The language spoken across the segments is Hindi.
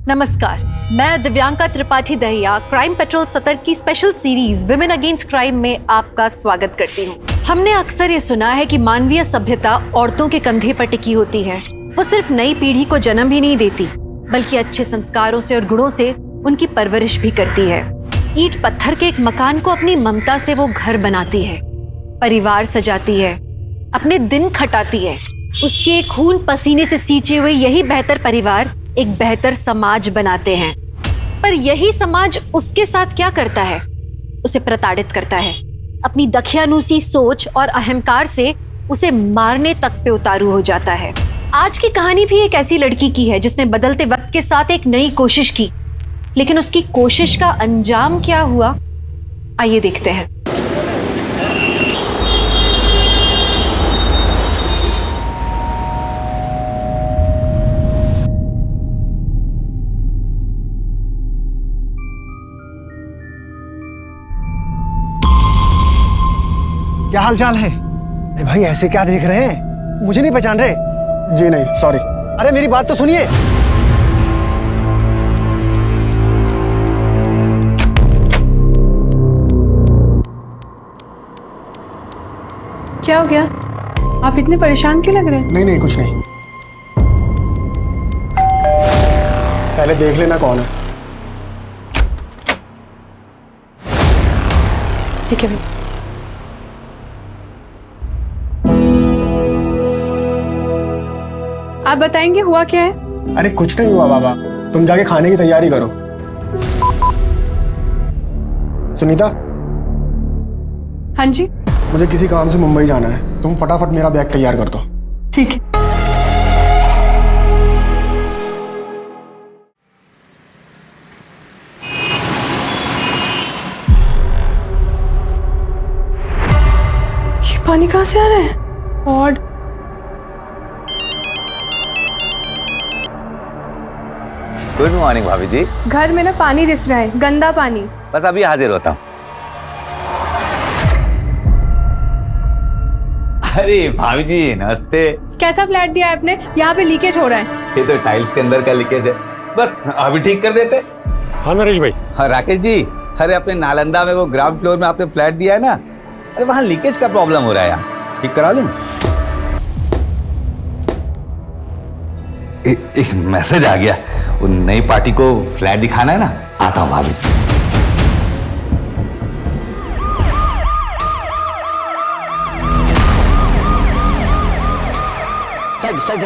नमस्कार, मैं दिव्यांका त्रिपाठी दहिया क्राइम पेट्रोल सतर की special series women against crime में आपका स्वागत करती हूँ। हमने अक्सर ये सुना है कि मानवीय सभ्यता औरतों के कंधे पर टिकी होती है। वो सिर्फ नई पीढ़ी को जन्म ही नहीं देती, बल्कि अच्छे संस्कारों से और गुणों से उनकी परवरिश भी करती है। ईंट पत्थर के एक मकान को अपनी ममता से वो घर बनाती है, परिवार सजाती है, अपने दिन खटाती है। उसके खून पसीने से सींचे हुए यही बेहतर परिवार एक बेहतर समाज बनाते हैं। पर यही समाज उसके साथ क्या करता है? उसे प्रताड़ित करता है। अपनी दखियानुसी सोच और अहंकार से उसे मारने तक पे उतारू हो जाता है। आज की कहानी भी एक ऐसी लड़की की है जिसने बदलते वक्त के साथ एक नई कोशिश की, लेकिन उसकी कोशिश का अंजाम क्या हुआ, आइए देखते हैं। क्या हाल चाल है? अरे भाई ऐसे क्या देख रहे हैं? मुझे नहीं पहचान रहे? जी नहीं, सॉरी। अरे मेरी बात तो सुनिए। क्या हो गया? आप इतने परेशान क्यों लग रहे हैं? नहीं नहीं, कुछ नहीं। पहले देख लेना कौन है। ठीक है भाई। आप बताएंगे हुआ क्या है? अरे कुछ नहीं हुआ बाबा, तुम जाके खाने की तैयारी करो। सुनीता। हाँ जी। मुझे किसी काम से मुंबई जाना है, तुम फटाफट मेरा बैग तैयार कर दो। ठीक है। ये पानी कहाँ से आ रहा है? और गुड मॉर्निंग भाभी जी। घर में ना पानी रिस रहा है, गंदा पानी। बस अभी हाजिर होता हूँ। अरे भाभी जी नमस्ते। कैसा फ्लैट दिया है आपने? यहाँ पे लीकेज हो रहा है। ये तो टाइल्स के अंदर का लीकेज है, बस अभी ठीक कर देते। हाँ नरेश भाई। हाँ राकेश जी, अरे अपने नालंदा में वो ग्राउंड फ्लोर में आपने फ्लैट दिया है ना, अरे वहाँ लीकेज का प्रॉब्लम हो रहा है यार, ठीक करा लूँ? एक मैसेज आ गया, वो नई पार्टी को फ्लैट दिखाना है ना, आता हूँ भाभी जी। साइड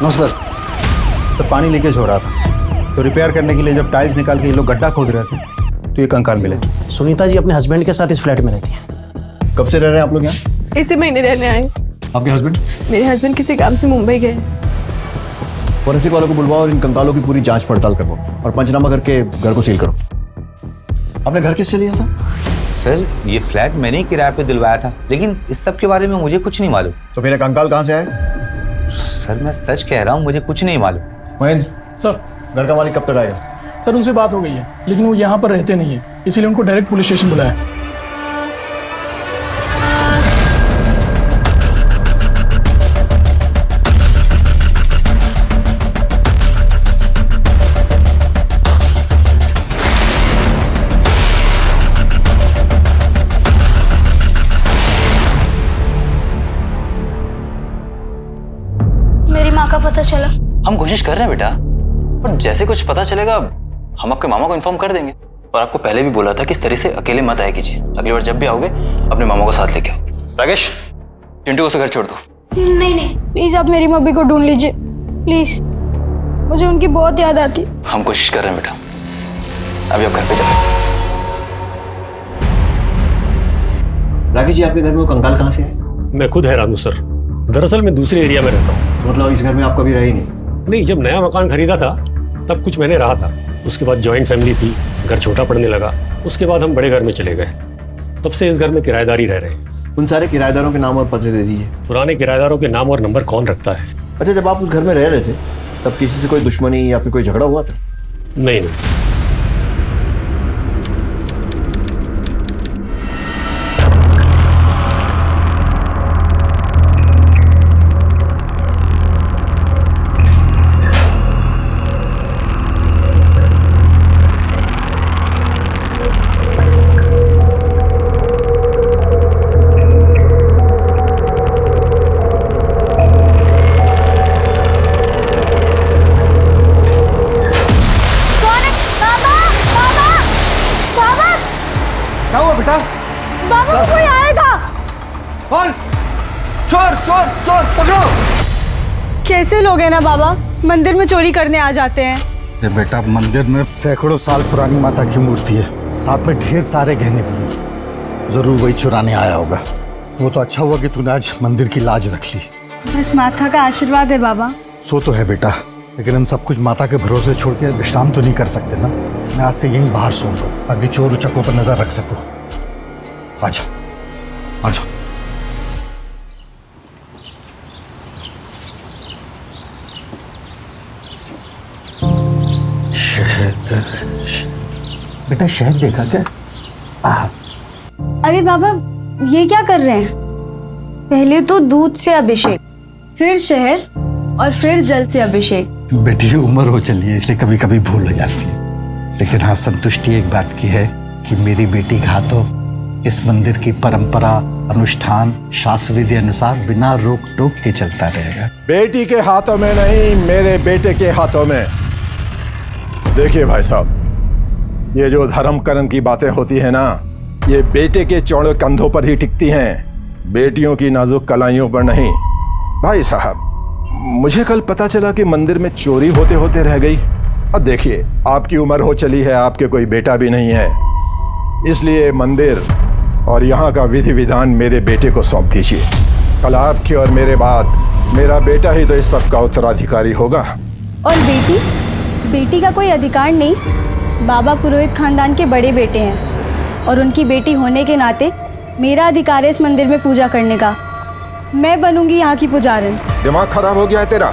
नमस्कार। तो पानी लीकेज हो रहा था, तो रिपेयर करने के लिए जब टाइल्स निकाल के ये लोग गड्ढा खोद रहे थे तो ये कंकाल मिले। सुनीता जी अपने हस्बैंड के साथ इस फ्लैट में रहती हैं। कब से रह रहे हैं आप लोग यहाँ? इसी महीने रहने आए। आपके हस्बैंड? मेरे हस्बैंड किसी काम से मुंबई गए। फॉरेंसिक वालों को बुलवाओ और इन कंकालों की पूरी जांच पड़ताल करवाओ और पंचनामा करके घर को सील करो। आपने घर किससे लिया था? सर ये फ्लैट मैंने ही किराए पे दिलवाया था, लेकिन इस सब के बारे में मुझे कुछ नहीं मालूम। तो फिर कंकाल कहाँ से आए? सर मैं सच कह रहा हूँ, मुझे कुछ नहीं मालूम। महेंद्र सर घर का मालिक कब तक आएगा? सर उनसे बात हो गई है, लेकिन वो यहाँ पर रहते नहीं है, इसीलिए उनको डायरेक्ट पुलिस स्टेशन बुलाया। मेरी माँ का पता चला। हम कोशिश कर रहे हैं बेटा, पर जैसे कुछ पता चलेगा हम आपके मामा को इन्फॉर्म कर देंगे। और आपको पहले भी बोला था कि इस तरह से अकेले मत आया कीजिए, अगली बार जब भी आओगे अपने मामा को साथ लेके आओ। राकेश, चिंटू को उसे घर छोड़ दो। नहीं नहीं, प्लीज आप मेरी मम्मी को ढूंढ लीजिए प्लीज, मुझे उनकी बहुत याद आती। हम कोशिश कर रहे हैं बेटा, अभी आप घर पे जाओ। राकेश जी आपके घर में वो कंकाल कहाँ से है? मैं खुद हैरान हूँ सर, दरअसल मैं दूसरे एरिया में रहता हूँ। तो मतलब इस घर में आप कभी रहे ही नहीं? नहीं, जब नया मकान खरीदा था तब कुछ महीने रहा था, उसके बाद जॉइंट फैमिली थी, घर छोटा पड़ने लगा, उसके बाद हम बड़े घर में चले गए। तब से इस घर में किराएदारी रह रहे हैं। उन सारे किराएदारों के नाम और पते दे दीजिए। पुराने किराएदारों के नाम और नंबर कौन रखता है? अच्छा, जब आप उस घर में रह रहे थे तब किसी से कोई दुश्मनी या फिर कोई झगड़ा हुआ था? नहीं नहीं। बेटा बाबा कोई आया था। कौन? चोर चोर चोर पकड़ो। कैसे लोग हैं ना बाबा, मंदिर में चोरी करने आ जाते हैं। ये बेटा मंदिर में सैकड़ों साल पुरानी माता की मूर्ति है, साथ में ढेर सारे गहने भी हैं। जरूर वही चुराने आया होगा। वो तो अच्छा हुआ कि तूने आज मंदिर की लाज रख ली। बस माता का आशीर्वाद है बाबा। सो तो है बेटा, लेकिन हम सब कुछ माता के भरोसे छोड़ के विश्राम तो नहीं कर सकते ना। मैं आज से यहीं बाहर सोऊंगा ताकि चोर उचकों पर नजर रख सकूं। आजा आजा। शहद, बेटा शहद देखा क्या? अरे बाबा ये क्या कर रहे हैं? पहले तो दूध से अभिषेक, फिर शहद और फिर जल से अभिषेक। बेटी उम्र हो चली है इसलिए कभी कभी भूल हो जाती है, लेकिन हाँ संतुष्टि एक बात की है कि मेरी बेटी के हाथों इस मंदिर की परंपरा, अनुष्ठान, शास्त्र विधि अनुसार बिना रोक टोक के चलता रहेगा। बेटी के हाथों में नहीं, मेरे बेटे के हाथों में। देखिए भाई साहब, ये जो धर्म कर्म की बातें होती है ना, ये बेटे के चौड़े कंधों पर ही टिकती हैं, बेटियों की नाजुक कलाइयों पर नहीं। भाई साहब, मुझे कल पता चला कि मंदिर में चोरी होते होते रह गई। अब देखिए, आपकी उम्र हो चली है, आपके कोई बेटा भी नहीं है, इसलिए मंदिर और यहाँ का विधि विधान मेरे बेटे को सौंप दीजिए। कल आपके और मेरे बाद मेरा बेटा ही तो इस सब का उत्तराधिकारी होगा। और बेटी? बेटी का कोई अधिकार नहीं। बाबा पुरोहित खानदान के बड़े बेटे हैं और उनकी बेटी होने के नाते मेरा अधिकार है इस मंदिर में पूजा करने का। मैं बनूंगी यहाँ की पुजारन। दिमाग खराब हो गया है तेरा?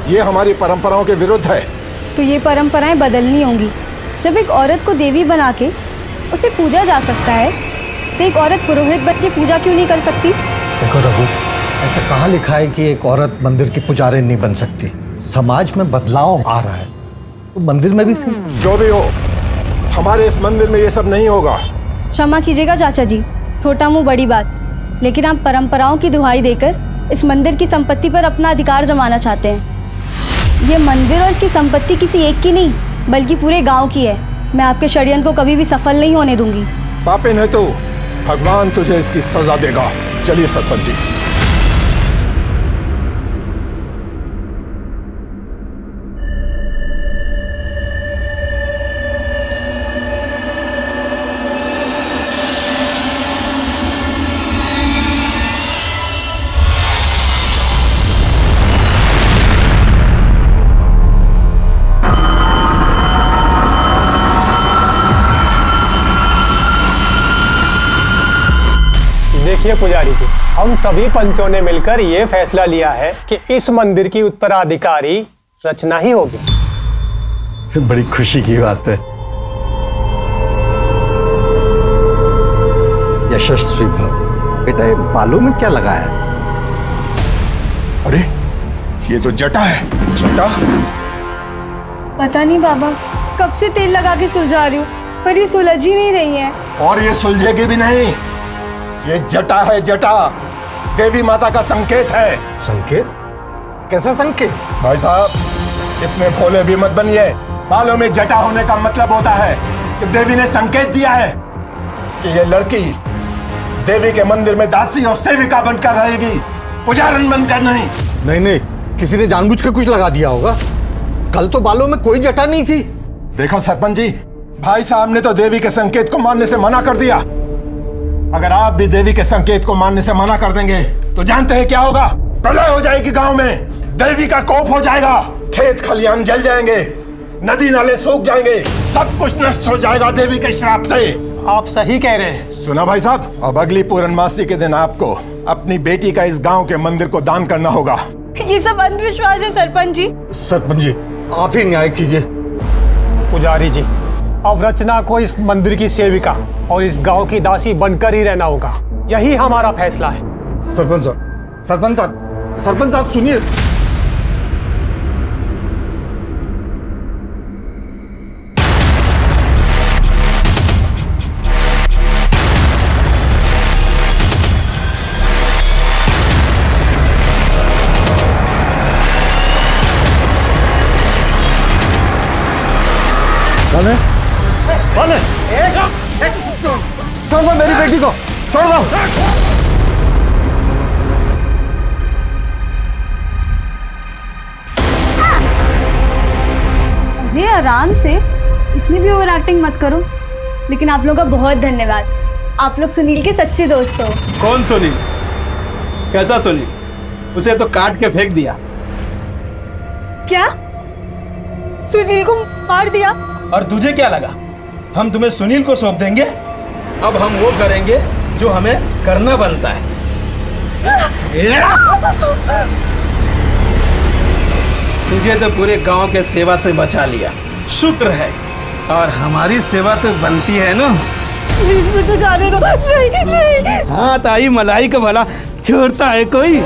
ये हमारी परंपराओं के विरुद्ध है। तो ये परंपराएं बदलनी होंगी। जब एक औरत को देवी बना के उसे पूजा जा सकता है, तो एक औरत पुरोहित बन के पूजा क्यों नहीं कर सकती? देखो रघु, ऐसा कहाँ लिखा है कि एक औरत मंदिर की पुजारी नहीं बन सकती? समाज में बदलाव आ रहा है, तो मंदिर में भी सही। जो भी हो, हमारे इस मंदिर में ये सब नहीं होगा। क्षमा कीजिएगा चाचा जी, छोटा मुंह बड़ी बात, लेकिन आप परंपराओं की दुहाई देकर इस मंदिर की संपत्ति पर अपना अधिकार जमाना चाहते हैं। ये मंदिर और इसकी संपत्ति किसी एक की नहीं, बल्कि पूरे गांव की है। मैं आपके षड्यंत्र को कभी भी सफल नहीं होने दूंगी। पापिन है तू, भगवान तुझे इसकी सजा देगा। चलिए सरपंच जी। देखिए पुजारी जी, हम सभी पंचों ने मिलकर ये फैसला लिया है कि इस मंदिर की उत्तराधिकारी रचना ही होगी। बड़ी खुशी की बात है। यशस्वी भव। बेटा ये बालों में क्या लगाया है? अरे ये तो जटा है। जटा? पता नहीं बाबा, कब से तेल लगा के सुलझा रही हूँ, पर ये सुलझ ही नहीं रही है। और ये सुलझेगी भी नहीं। ये जटा है, जटा देवी माता का संकेत है। संकेत? कैसा संकेत? भाई साहब, इतने भोले भी मत बनिए। बालों में जटा होने का मतलब होता है कि देवी ने संकेत दिया है कि ये लड़की देवी के मंदिर में दासी और सेविका बनकर रहेगी, पुजारन बनकर नहीं। नहीं नहीं, किसी ने जानबूझ के कुछ लगा दिया होगा। कल तो बालों में कोई जटा नहीं थी। देखो सरपंच जी, भाई साहब ने तो देवी के संकेत को मानने से मना कर दिया। अगर आप भी देवी के संकेत को मानने से मना कर देंगे तो जानते हैं क्या होगा? प्रलय हो जाएगी गांव में, देवी का कोप हो जाएगा, खेत खलियान जल जाएंगे, नदी नाले सूख जाएंगे, सब कुछ नष्ट हो जाएगा देवी के श्राप से। आप सही कह रहे हैं। सुना भाई साहब, अब अगली पूर्णमासी के दिन आपको अपनी बेटी का इस गांव के मंदिर को दान करना होगा। ये सब अंधविश्वास है सरपंच जी। सरपंच जी आप ही न्याय कीजिए। पुजारी जी, अब रचना को इस मंदिर की सेविका और इस गांव की दासी बनकर ही रहना होगा। यही हमारा फैसला है। सरपंच साहब, सरपंच साहब, सरपंच साहब सुनिए। छोड़ दो मेरी बेटी को, छोड़ दो। अरे आराम से, इतनी भी ओवर एक्टिंग मत करो। लेकिन आप लोगों का बहुत धन्यवाद, आप लोग सुनील के सच्चे दोस्त हो। कौन सुनील? कैसा सुनील? उसे तो काट के फेंक दिया। क्या? सुनील को मार दिया? और तुझे क्या लगा हम तुम्हें सुनील को सौंप देंगे? अब हम वो करेंगे जो हमें करना बनता है। तुझे तो पूरे गांव के सेवा से बचा लिया, शुक्र है। और हमारी सेवा तो बनती है ना। प्लीज मुझे जाने दो। नहीं नहीं। हाँ ताई मलाई का भला छोड़ता है कोई?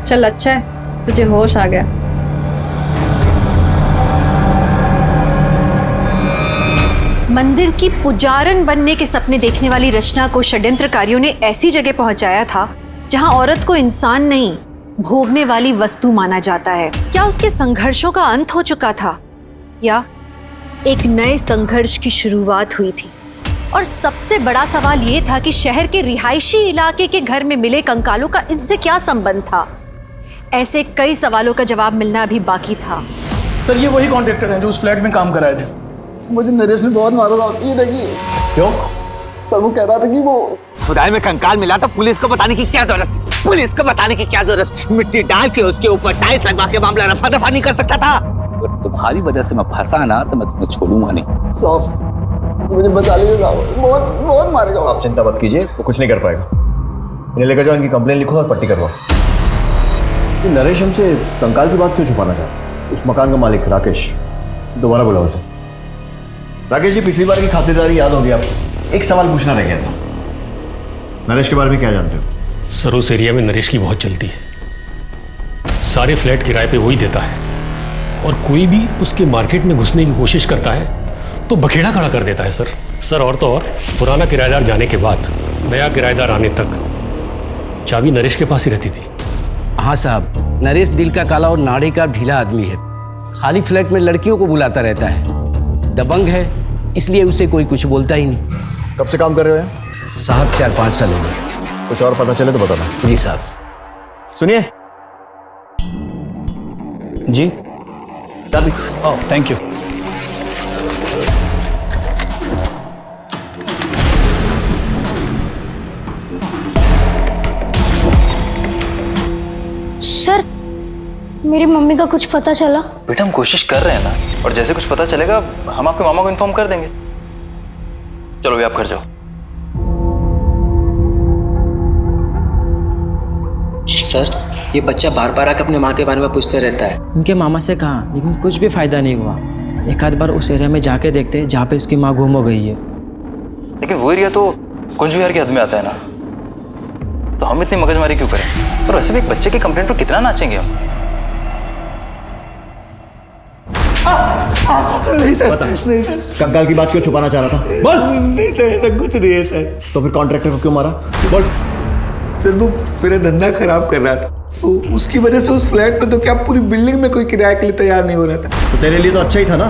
चल अच्छा है, तुझे होश आ गया। मंदिर की पुजारन बनने के सपने देखने वाली रचना को षड्यंत्रकारियों ने ऐसी जगह पहुंचाया था जहां औरत को इंसान नहीं, भोगने वाली वस्तु माना जाता है। क्या उसके संघर्षों का अंत हो चुका था या एक नए संघर्ष की शुरुआत हुई थी? और सबसे बड़ा सवाल ये था कि शहर के रिहायशी इलाके के घर में मिले कंकालों का इनसे क्या संबंध था? ऐसे कई सवालों का जवाब मिलना अभी बाकी था। सर ये वही कॉन्ट्रैक्टर हैं जो उस फ्लैट में काम कर रहे थे। मुझे नरेश ने बहुत मारा था, ये देखिए। क्यों? सर वो कह रहा था कि वो खुदाई में कंकाल मिला तो पुलिस को बताने की क्या जरूरत थी? पुलिस को बताने की क्या जरूरत? मिट्टी डाल के उसके ऊपर टाइल्स लगवा के मामला रफा दफा नहीं कर सकता था? अगर तुम्हारी वजह से मैं फंसा ना तो मैं तुम्हें छोड़ूंगा नहीं। साहब मुझे बचा लीजिए साहब, बहुत बहुत मारेगा। आप चिंता मत कीजिए, वो कुछ नहीं कर पाएगा। इन्हें लेकर जाओ, इनकी कंप्लेन लिखो और पट्टी करवाओ। नरेश हमसे कंकाल की बात क्यों छुपाना चाहता है? उस मकान का मालिक राकेश, दोबारा बुलाओ उसे। राकेश जी, पिछली बार की खातिरदारी याद होगी आपको? एक सवाल पूछना रह गया था। नरेश के बारे में क्या जानते हो? सर उस एरिया में नरेश की बहुत चलती है। सारे फ्लैट किराए पे वही देता है और कोई भी उसके मार्केट में घुसने की कोशिश करता है तो बखेड़ा खड़ा कर देता है सर। और तो और पुराना किराएदार जाने के बाद नया किराएदार आने तक चाबी नरेश के पास ही रहती थी। हाँ साहब, नरेश दिल का काला और नाड़े का ढीला आदमी है। खाली फ्लैट में लड़कियों को बुलाता रहता है। दबंग है, इसलिए उसे कोई कुछ बोलता ही नहीं। कब से काम कर रहे हो यहाँ? साहब 4-5 साल हो गए। कुछ और पता चले तो बताना। जी साहब। सुनिए जी चाबी। Oh thank you. सर मेरी मम्मी का कुछ पता चला? बेटा हम कोशिश कर रहे हैं ना, और जैसे कुछ पता चलेगा हम आपके मामा को इन्फॉर्म कर देंगे। चलो भी आप घर जाओ। सर ये बच्चा बार बार आकर अपने माँ के बारे में पूछते रहता है। उनके मामा से कहा, लेकिन कुछ भी फायदा नहीं हुआ। एक आध बार उस एरिया में जाके देखते जहाँ पे इसकी माँ गुम हो गई है। लेकिन वो एरिया तो कुंज विहार के हद में आता है ना, तो हम इतनी मगजमारी क्यों करें? और वैसे भी एक बच्चे की कंप्लेंट पर कितना नाचेंगे हम? नहीं सर, नहीं सर। कंकाल की बात क्यों छुपाना चाह रहा था? बोल। नहीं सर, ऐसा कुछ नहीं है सर। तो फिर कॉन्ट्रैक्टर को क्यों मारा? बोल। सर वो मेरा धंधा खराब कर रहा था, उसकी वजह से उस फ्लैट में तो क्या पूरी बिल्डिंग में कोई किराए के लिए तैयार नहीं हो रहा था। तो तेरे लिए तो अच्छा ही था ना,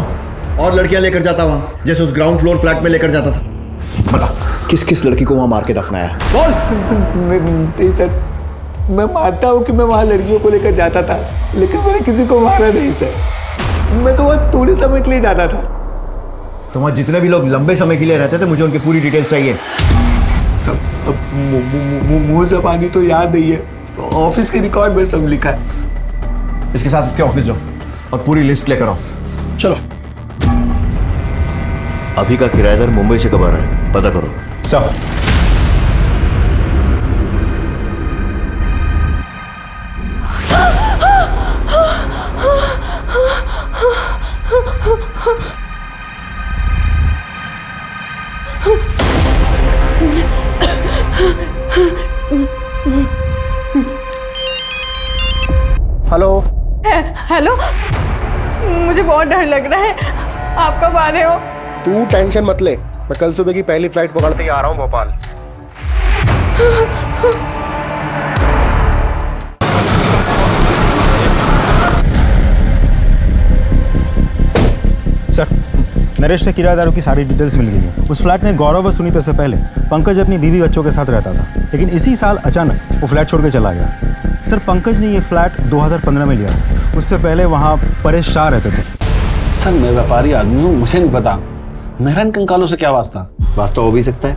और लड़कियां लेकर जाता वहाँ, जैसे उस ग्राउंड फ्लोर फ्लैट में लेकर जाता था। बता किस किस लड़की को वहाँ मार के दफनाया? बोल। नहीं सर, मैं मानता हूँ कि मैं वहाँ लड़कियों को लेकर जाता था, लेकिन मैंने किसी को मारा नहीं सर। मैं तो वहाँ थोड़े समय के लिए जाता था। तो वहाँ जितने भी लोग लंबे समय के लिए रहते थे, मुझे उनकी पूरी डिटेल्स चाहिए। सब मुँह ज़बानी तो याद नहीं है, ऑफिस के रिकॉर्ड में सब लिखा है। इसके साथ इसके ऑफिस जाओ और पूरी लिस्ट लेकर आओ। चलो। अभी का किराएदार मुंबई से कब आ रहा है, पता करो। Sir hello. हेलो, मुझे बहुत डर लग रहा है। आप कब आ रहे हो? तू टेंशन मत ले, मैं कल सुबह की पहली फ्लाइट पकड़ते ही आ रहा हूँ भोपाल। सर, नरेश से किराएदारों की सारी डिटेल्स मिल गई है। उस फ्लैट में गौरव व सुनीता से पहले पंकज अपनी बीवी बच्चों के साथ रहता था, लेकिन इसी साल अचानक वो फ्लैट छोड़ के चला गया। सर, पंकज ने ये फ्लैट 2015 में लिया। उससे पहले वहाँ परेश शाह रहते थे। सर, मैं व्यापारी आदमी हूँ, मुझे नहीं पता मेरा इन कंकालों से क्या वास्ता। वास्ता हो भी सकता है,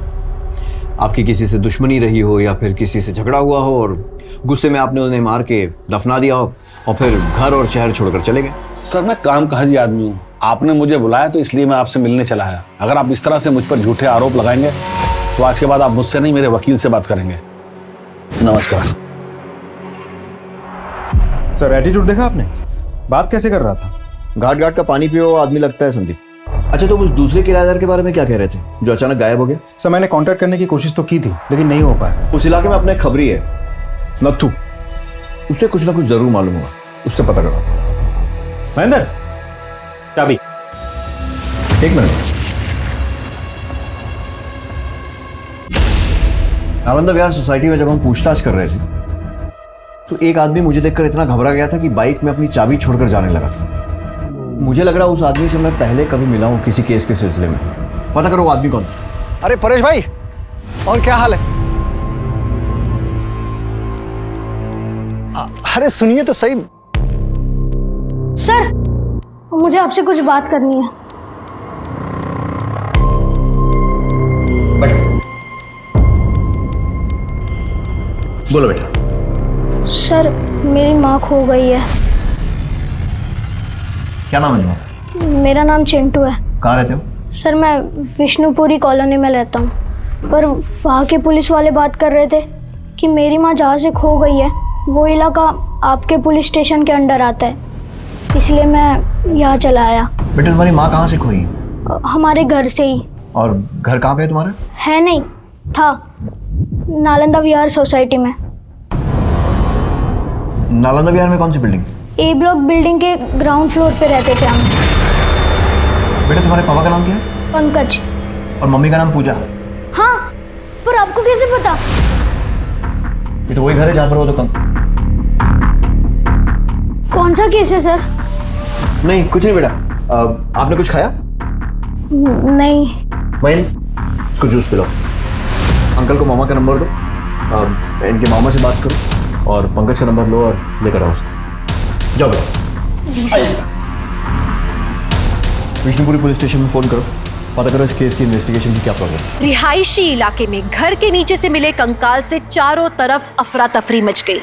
आपकी किसी से दुश्मनी रही हो या फिर किसी से झगड़ा हुआ हो और गुस्से में आपने उन्हें मार के दफना दिया हो और फिर घर और शहर छोड़कर चले गए। सर, मैं काम काजी आदमी हूँ, आपने मुझे बुलाया तो इसलिए मैं आपसे मिलने चला आया। अगर आप इस तरह से मुझ पर झूठे आरोप लगाएंगे तो आज के बाद आप मुझसे नहीं मेरे वकील से बात करेंगे। नमस्कार। सर, एटीट्यूड देखा आपने? बात कैसे कर रहा था? घाट घाट का पानी पियो आदमी लगता है संदीप। अच्छा, तो उस दूसरे किराएदार के बारे में क्या कह रहे थे जो अचानक गायब हो गया? सर, मैंने कांटेक्ट करने की कोशिश तो की थी, लेकिन नहीं हो पाया। उस इलाके में अपना एक खबरी है नथु, उससे कुछ ना कुछ जरूर मालूम होगा, उससे पता करो। महेंद्र, चाबी। एक मिनट। नालंदा विहार सोसाइटी में जब हम पूछताछ कर रहे थे तो एक आदमी मुझे देखकर इतना घबरा गया था कि बाइक में अपनी चाबी छोड़कर जाने लगा था। मुझे लग रहा उस आदमी से मैं पहले कभी मिला हूं किसी केस के सिलसिले में। पता करो वो आदमी कौन था। अरे परेश भाई, और क्या हाल है? अरे सुनिए तो सही। सर, मुझे आपसे कुछ बात करनी है। बोलो बेटा। सर, मेरी माँ खो गई है। क्या नाम है तुम्हारा? मेरा नाम चिंटू है। कहाँ रहते हो? सर, मैं विष्णुपुरी कॉलोनी में रहता हूँ, पर वहाँ के पुलिस वाले बात कर रहे थे कि मेरी माँ जहाँ से खो गई है वो इलाका आपके पुलिस स्टेशन के अंडर आता है, इसलिए मैं यहाँ चला आया। बेटा, तुम्हारी माँ कहाँ से खोई? हमारे घर से ही। और घर कहाँ पे है तुम्हारा? है नहीं, था नालंदा विहार सोसाइटी में। नालंदा विहार में कौन सी बिल्डिंग? ए ब्लॉक बिल्डिंग के ग्राउंड फ्लोर पे रहते थे हम। बेटा, तुम्हारे पापा का नाम क्या है? पंकज। और मम्मी का नाम पूजा। हाँ, पर आपको कैसे पता? ये तो वही घर है जहाँ पर वो दुकान। कौन सा केस है सर? नहीं, कुछ नहीं बेटा। आपने कुछ खाया? नहीं। वही इसको जूस पिलाओ। अंकल को मामा का नंबर दो, इनके मामा से बात करो और पंकज का नंबर लो और लेकर आओ उसको। जाओ बेटा। विष्णुपुरी पुलिस स्टेशन में फोन करो, पता करो इस केस की इन्वेस्टिगेशन की क्या प्रोग्रेस है। रिहायशी इलाके में घर के नीचे से मिले कंकाल से चारों तरफ अफरा तफरी मच गई।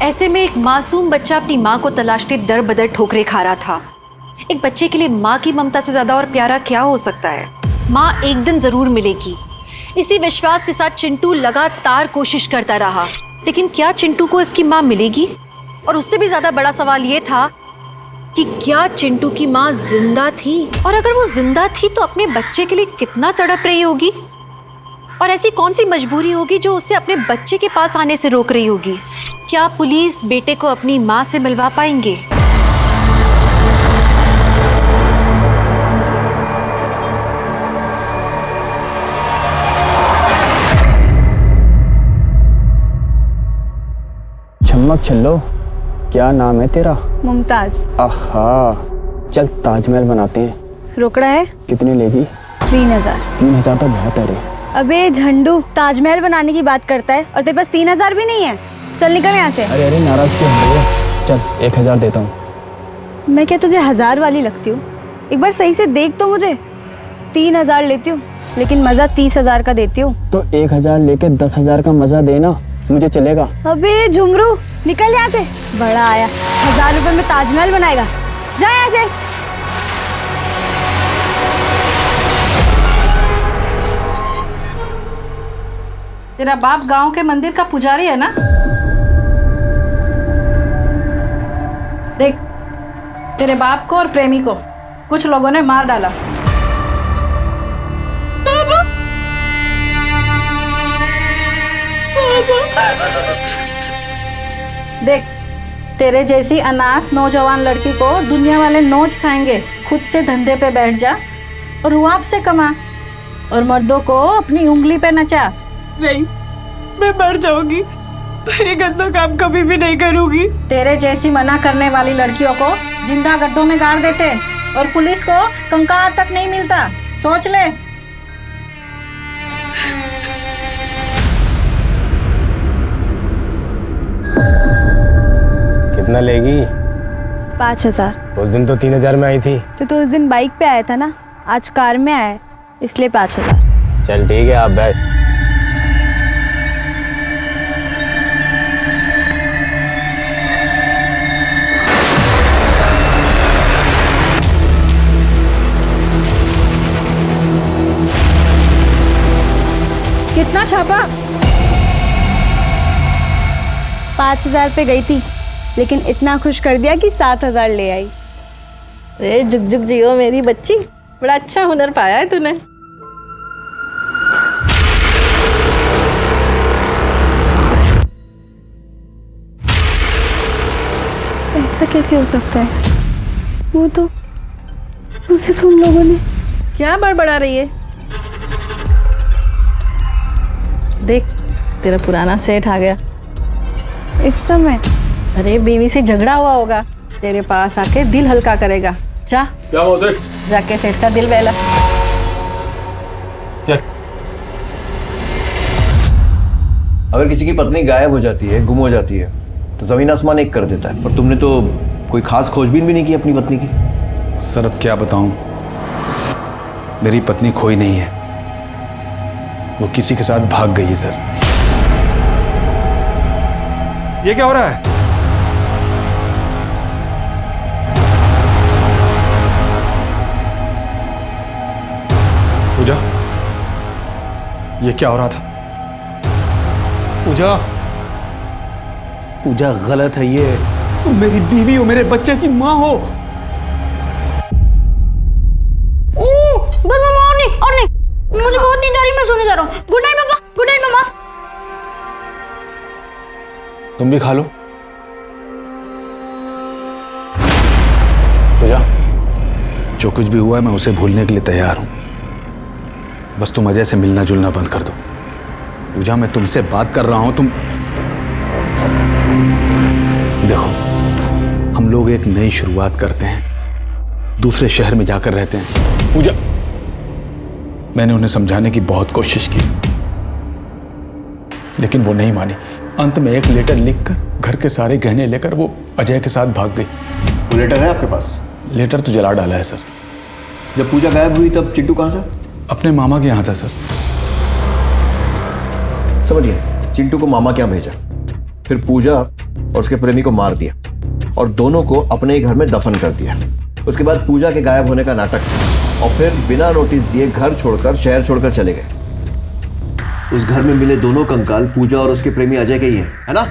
ऐसे में एक मासूम बच्चा अपनी माँ को तलाशते दर बदर ठोकरे खा रहा था। एक बच्चे के लिए माँ की ममता से ज्यादा और प्यारा क्या हो सकता है? माँ एक दिन जरूर मिलेगी, इसी विश्वास के साथ चिंटू लगातार कोशिश करता रहा। लेकिन क्या चिंटू को इसकी माँ मिलेगी? और उससे भी ज्यादा बड़ा सवाल ये था कि क्या चिंटू की माँ जिंदा थी? और अगर वो जिंदा थी तो अपने बच्चे के लिए कितना तड़प रही होगी? और ऐसी कौन सी मजबूरी होगी जो उसे अपने बच्चे के पास आने से रोक रही होगी? क्या पुलिस बेटे को अपनी माँ से मिलवा पाएंगे? चमक छल्लो, क्या नाम है तेरा? मुमताज। आहा, चल ताजमहल बनाते हैं। रोकड़ा है? कितने लेगी? 3000। 3000 तो बहुत है रे। अबे झंडू, ताजमहल बनाने की बात करता है और तेरे पास 3000 भी नहीं है। चल निकल यहाँ से। अरे नाराज क्यों हो रही है? चल 1000 देता हूँ। मैं क्या तुझे 1000 वाली लगती हूँ? एक बार सही से देख तो मुझे। 3000 लेती हूँ, लेकिन मजा 30,000 का देती हूँ। तो 1000 लेके 10,000 का मजा देना, मुझे चलेगा। अबे झुमरू, निकल यहाँ से। बड़ा आया, 1000 रुपए में ताजमहल बनाएगा। जा यहाँ से। तेरा बाप गांव के मंदिर का पुजारी है ना? देख, तेरे बाप को और प्रेमी को कुछ लोगों ने मार डाला। देख, तेरे जैसी अनाथ नौजवान लड़की को दुनिया वाले नोच खाएंगे। खुद से धंधे पे बैठ जा और रुआब से कमा और मर्दों को अपनी उंगली पे नचा। नहीं, मैं मर जाऊंगी, पर ये गंदा काम कभी भी नहीं करूंगी। तेरे जैसी मना करने वाली लड़कियों को जिंदा गड्ढों में गाड़ देते और पुलिस को कंकाल तक नहीं मिलता। सोच ले। कितना लेगी? 5,000। उस दिन तो 3,000 में आई थी। तो उस दिन बाइक पे आया था ना, आज कार में आया है, इसलिए 5,000। चल ठीक है, आप बैठ। कितना छापा? 5,000 पे गई थी, लेकिन इतना खुश कर दिया कि 7,000 ले आई। ए जुग जुग जियो मेरी बच्ची, बड़ा अच्छा हुनर पाया है तूने। ऐसा कैसे हो सकता है? वो तो उसे तुम लोगों ने क्या बड़बड़ा रही है? देख, तेरा पुराना सेठ आ गया। इस समय? अरे बीवी से झगड़ा हुआ होगा, तेरे पास आके दिल हल्का करेगा। जा, क्या बोलते? जाके सेठ का दिल बहला। अगर किसी की पत्नी गायब हो जाती है, गुम हो जाती है, तो जमीन आसमान एक कर देता है। पर तुमने तो कोई खास खोजबीन भी नहीं की अपनी पत्नी की। सर अब क्या बताऊं, मेरी पत्नी खोई नहीं है, वो किसी के साथ भाग गई है सर। ये क्या हो रहा है? पूजा, ये क्या हो रहा था? पूजा, पूजा गलत है ये। तुम मेरी बीवी हो, मेरे बच्चे की माँ हो। बस मामा और नहीं, मुझे बहुत नींद आ रही, मैं सोने जा रहा हूँ। गुड नाइट पापा, गुड नाइट मामा। तुम भी खा लो। पूजा, जो कुछ भी हुआ है मैं उसे भूलने के लिए तैयार हूं। बस तुम अजय से मिलना जुलना बंद कर दो। पूजा, मैं तुमसे बात कर रहा हूं। तुम देखो, हम लोग एक नई शुरुआत करते हैं, दूसरे शहर में जाकर रहते हैं। पूजा, मैंने उन्हें समझाने की बहुत कोशिश की, लेकिन वो नहीं मानी। अंत में एक लेटर लिखकर घर के सारे गहने लेकर वो अजय के साथ भाग गई। वो लेटर है आपके पास? लेटर तो जला डाला है सर। जब पूजा गायब हुई तब चिंटू कहाँ था? अपने मामा के यहाँ था सर। समझ गए, चिंटू को मामा के यहाँ भेजा, फिर पूजा और उसके प्रेमी को मार दिया और दोनों को अपने ही घर में दफन कर दिया। उसके बाद पूजा के गायब होने का नाटक, और फिर बिना नोटिस दिए घर छोड़कर शहर छोड़कर चले गए। उस घर में मिले दोनों कंकाल पूजा और उसके प्रेमी अजय के ही हैं, है ना?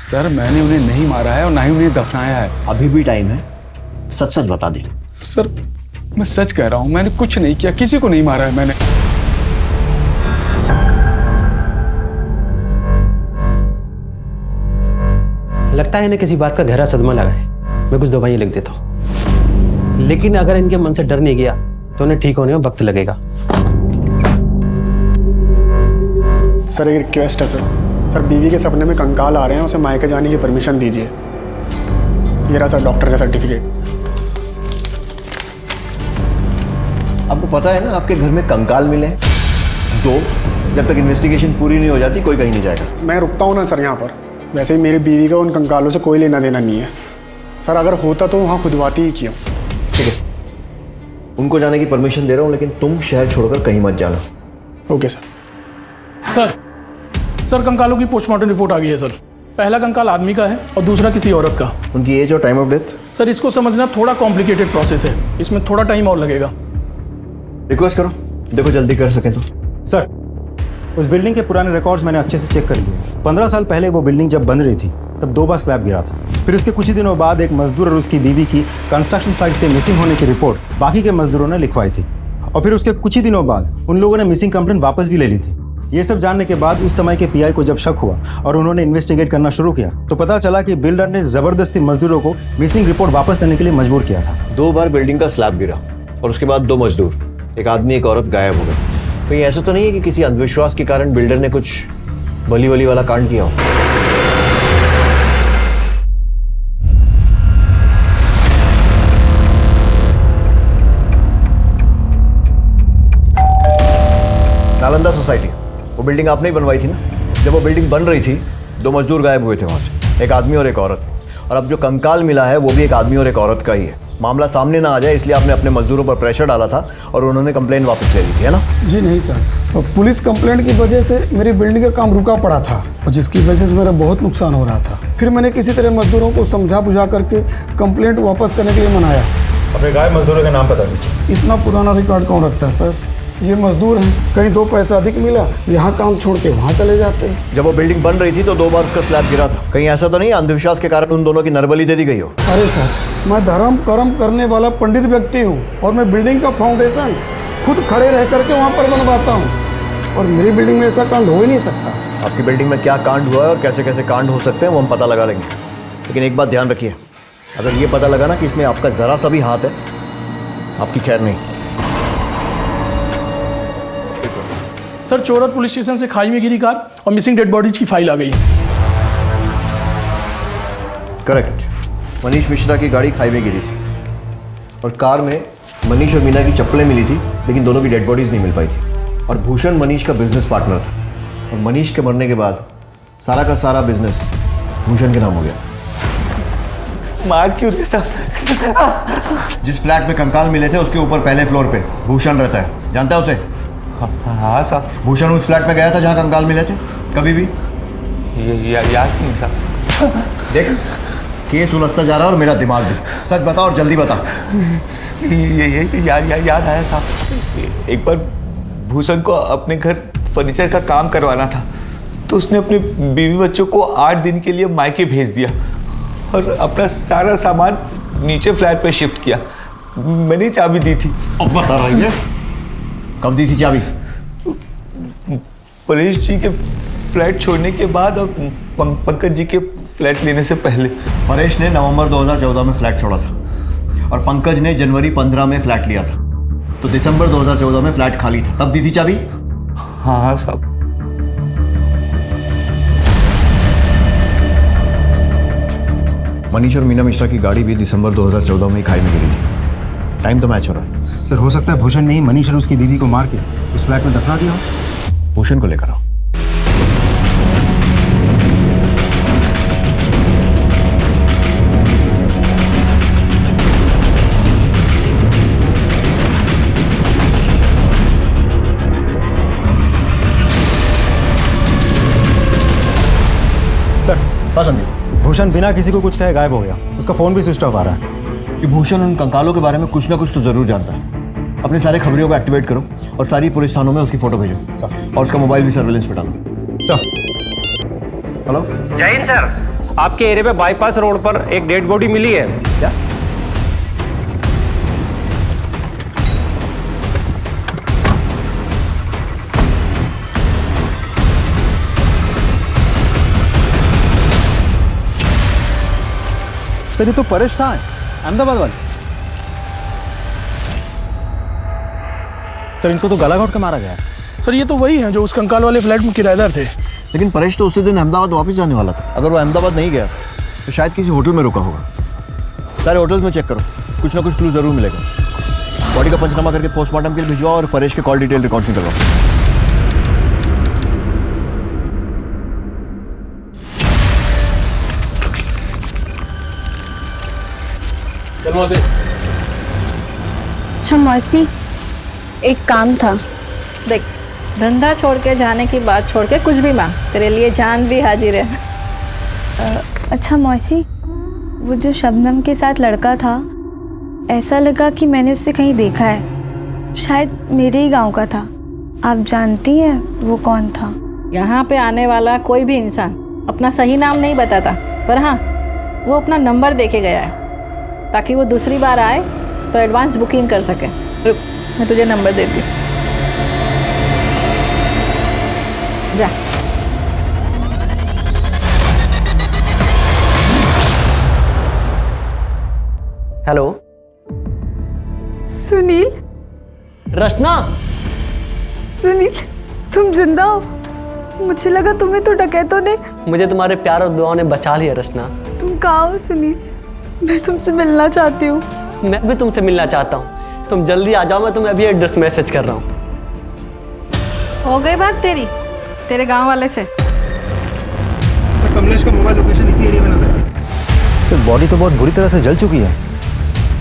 सर मैंने उन्हें नहीं मारा है और ना ही उन्हें दफनाया है। अभी भी टाइम है, सच सच बता दे। सर मैं सच कह रहा हूं, मैंने कुछ नहीं किया, किसी को नहीं मारा है मैंने। लगता है इन्हें किसी बात का गहरा सदमा लगा है। मैं कुछ दवाइयाँ लिख देता हूँ, लेकिन अगर इनके मन से डर नहीं गया तो उन्हें ठीक होने में वक्त लगेगा। सर एक रिक्वेस्ट है सर, बीवी के सपने में कंकाल आ रहे हैं, उसे मायके जाने की परमिशन दीजिए। ये रहा सर डॉक्टर का सर्टिफिकेट। आपको पता है ना आपके घर में कंकाल मिले दो, जब तक इन्वेस्टिगेशन पूरी नहीं हो जाती कोई कहीं नहीं जाएगा। मैं रुकता हूँ ना सर यहाँ पर, वैसे ही मेरी बीवी का उन कंकालों से कोई लेना देना नहीं है सर। अगर होता तो वहाँ खुदवाती ही क्यों। ठीक है, उनको जाने की परमिशन दे रहा हूँ, लेकिन तुम शहर छोड़कर कहीं मत जाना। Okay sir. सर कंकालों की पोस्टमार्टम रिपोर्ट आ गई है सर। पहला कंकाल आदमी का है और दूसरा किसी औरत का। उनकी एज और टाइम ऑफ डेथ? सर इसको समझना थोड़ा कॉम्प्लिकेटेड प्रोसेस है, इसमें थोड़ा टाइम और लगेगा। रिक्वेस्ट करो, देखो जल्दी कर सकें तो। सर उस बिल्डिंग के पुराने रिकॉर्ड्स मैंने अच्छे से चेक कर लिए। 15 साल पहले वो बिल्डिंग जब बन रही थी तब 2 बार स्लैब गिरा था। फिर उसके कुछ ही दिनों बाद एक मजदूर और उसकी बीवी की कंस्ट्रक्शन साइट से मिसिंग होने की रिपोर्ट बाकी के मजदूरों ने लिखवाई थी, और फिर उसके कुछ ही दिनों बाद उन लोगों ने मिसिंग कंप्लेंट वापस भी ले ली थी। ये सब जानने के बाद उस समय के पीआई को जब शक हुआ और उन्होंने इन्वेस्टिगेट करना शुरू किया तो पता चला कि बिल्डर ने जबरदस्ती मजदूरों को मिसिंग रिपोर्ट वापस देने के लिए मजबूर किया था। 2 बार बिल्डिंग का स्लैब गिरा और उसके बाद 2 मजदूर, एक आदमी एक औरत गायब हो गए। कहीं ऐसा तो नहीं है कि किसी अंधविश्वास के कारण बिल्डर ने कुछ बली वली वाला कांड किया हो? नालंदा सोसाइटी, वो बिल्डिंग आपने ही बनवाई थी ना? जब वो बिल्डिंग बन रही थी 2 मजदूर गायब हुए थे वहां से, एक आदमी और एक औरत। और अब जो कंकाल मिला है वो भी एक आदमी और एक औरत का ही है। मामला सामने ना आ जाए इसलिए आपने अपने मजदूरों पर प्रेशर डाला था और उन्होंने कंप्लेंट वापस ले ली थी, है ना? जी नहीं सर, पुलिस कंप्लेंट की वजह से मेरी बिल्डिंग का काम रुका पड़ा था और जिसकी वजह से मेरा बहुत नुकसान हो रहा था। फिर मैंने किसी तरह मजदूरों को समझा बुझा करके कंप्लेंट वापस करने के लिए मनाया। अपने गायब मजदूरों का नाम बता दीजिए। इतना पुराना रिकॉर्ड कौन रखता है सर? ये मजदूर हैं, कहीं 2 पैसा अधिक मिला यहाँ काम छोड़ के वहाँ चले जाते हैं। जब वो बिल्डिंग बन रही थी तो 2 बार उसका स्लैब गिरा था। कहीं ऐसा तो नहीं अंधविश्वास के कारण उन दोनों की नरबली दे दी गई हो? अरे सर, मैं धर्म कर्म करने वाला पंडित व्यक्ति हूँ और मैं बिल्डिंग का फाउंडेशन खुद खड़े रह करके वहाँ पर बनवाता हूँ और मेरी बिल्डिंग में ऐसा कांड हो ही नहीं सकता। आपकी बिल्डिंग में क्या कांड हुआ है और कैसे कैसे कांड हो सकते हैं वो हम पता लगा लेंगे, लेकिन एक बात ध्यान रखिए, अगर ये पता लगा ना कि इसमें आपका ज़रा सा भी हाथ है, आपकी खैर नहीं। सर, चोरत पुलिस स्टेशन से खाई में गिरी कार और मिसिंग डेड बॉडीज की फाइल आ गई है। करेक्ट, मनीष मिश्रा की गाड़ी खाई में गिरी थी और कार में मनीष और मीना की चप्पलें मिली थी, लेकिन दोनों की डेड बॉडीज नहीं मिल पाई थी। और भूषण मनीष का बिजनेस पार्टनर था और मनीष के मरने के बाद सारा का सारा बिजनेस भूषण के नाम हो गया। मार क्यों रहे साहब? जिस फ्लैट में कंकाल मिले थे उसके ऊपर पहले फ्लोर पे भूषण रहता है, जानता है उसे? हाँ साहब। भूषण उस फ्लैट में गया था जहाँ कंकाल मिले थे कभी भी? याद नहीं साहब। देख, केस उलझता जा रहा है और मेरा दिमाग भी। सच बता और जल्दी बता। याद आया साहब, एक बार भूषण को अपने घर फर्नीचर का काम करवाना था तो उसने अपने बीवी बच्चों को 8 दिन के लिए मायके भेज दिया और अपना सारा सामान नीचे फ्लैट पे शिफ्ट किया। मैंने चाबी दी थी। अब बता रही है, कब दी थी चाबी? परेश जी के फ्लैट छोड़ने के बाद और पंकज जी के फ्लैट लेने से पहले। परेश ने नवंबर 2014 में फ्लैट छोड़ा था और पंकज ने जनवरी 15 में फ्लैट लिया था, तो दिसंबर 2014 में फ्लैट खाली था, तब दी थी चाबी? हाँ साहब। मनीष और मीना मिश्रा की गाड़ी भी दिसंबर 2014 में ही खाई में गिरी थी। टाइम तो मैच हो रहा है। सर, हो सकता है भूषण ने ही मनीष और उसकी बीवी को मार के उस फ्लैट में दफना दिया हो। भूषण को लेकर आओ। सर, हाँ संदीप। भूषण बिना किसी को कुछ कहे गायब हो गया, उसका फोन भी स्विच ऑफ आ रहा है। कि भूषण उन कंकालों के बारे में कुछ ना कुछ तो जरूर जानता है। अपने सारे खबरियों को एक्टिवेट करो और सारी पुलिस थानों में उसकी फोटो भेजो सर, और उसका मोबाइल भी सर्विलेंस पे डालो सर। हेलो जय हिंद सर, आपके एरिया पे बाईपास रोड पर एक डेड बॉडी मिली है। क्या? सर, ये तो परेश शाह है, अहमदाबाद वाले। सर, इनको तो गला घोट के मारा गया है। सर, ये तो वही हैं जो उस कंकाल वाले फ्लैट में किराएदार थे। लेकिन परेश तो उसी दिन अहमदाबाद वापस जाने वाला था। अगर वो अहमदाबाद नहीं गया तो शायद किसी होटल में रुका होगा। सारे होटल्स में चेक करो, कुछ ना कुछ क्लू जरूर मिलेगा। बॉडी का पंचनामा करके पोस्टमार्टम के लिए भिजवाओ और परेश के कॉल डिटेल रिकॉर्ड्स निकलवाओ। अच्छा मौसी, एक काम था। देख, धंधा छोड़ के जाने की बात छोड़ के कुछ भी मांग, तेरे लिए जान भी हाजिर है। अच्छा मौसी, वो जो शबनम के साथ लड़का था, ऐसा लगा कि मैंने उससे कहीं देखा है। शायद मेरे ही गांव का था। आप जानती हैं वो कौन था? यहाँ पे आने वाला कोई भी इंसान अपना सही नाम नहीं बताता, पर हाँ, वो अपना नंबर देके गया है ताकि वो दूसरी बार आए तो एडवांस बुकिंग कर सके। रुक, मैं तुझे नंबर देती हूँ। जा। हेलो सुनील। रचना। सुनील तुम जिंदा हो? मुझे लगा तुम्हें तो डकैतों ने। मुझे तुम्हारे प्यार और दुआओं ने बचा लिया रचना। तुम कहाँ हो सुनील? मैं तुमसे मिलना चाहती हूँ। मैं भी तुमसे मिलना चाहता हूँ, तुम जल्दी आ जाओ। मैं तुम्हें अभी एड्रेस मैसेज कर रहा हूँ। हो गई बात तेरे गांव वाले से? सर कमलेश का मोबाइल लोकेशन इसी एरिया में नजर आ रहा है। सर बॉडी तो बहुत बुरी तरह से जल चुकी है।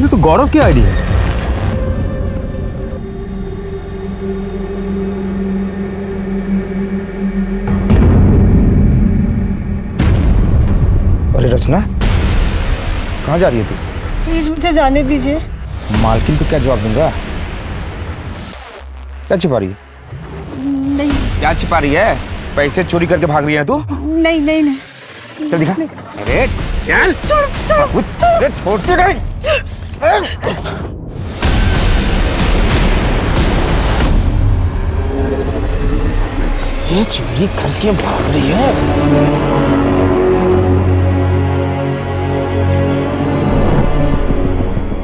ये तो गौरव की आईडी है। अरे रचना, कहाँ जा रही है तू? प्लीज मुझे जाने दीजिए। मालकिन को क्या जवाब दूंगा? क्या छिपा रही है? नहीं। क्या छिपा रही है? पैसे चोरी करके भाग रही है तू? नहीं नहीं नहीं। चल दिखा। अरे चल। अरे छोड़ के गई। ये चोरी करके भाग रही है।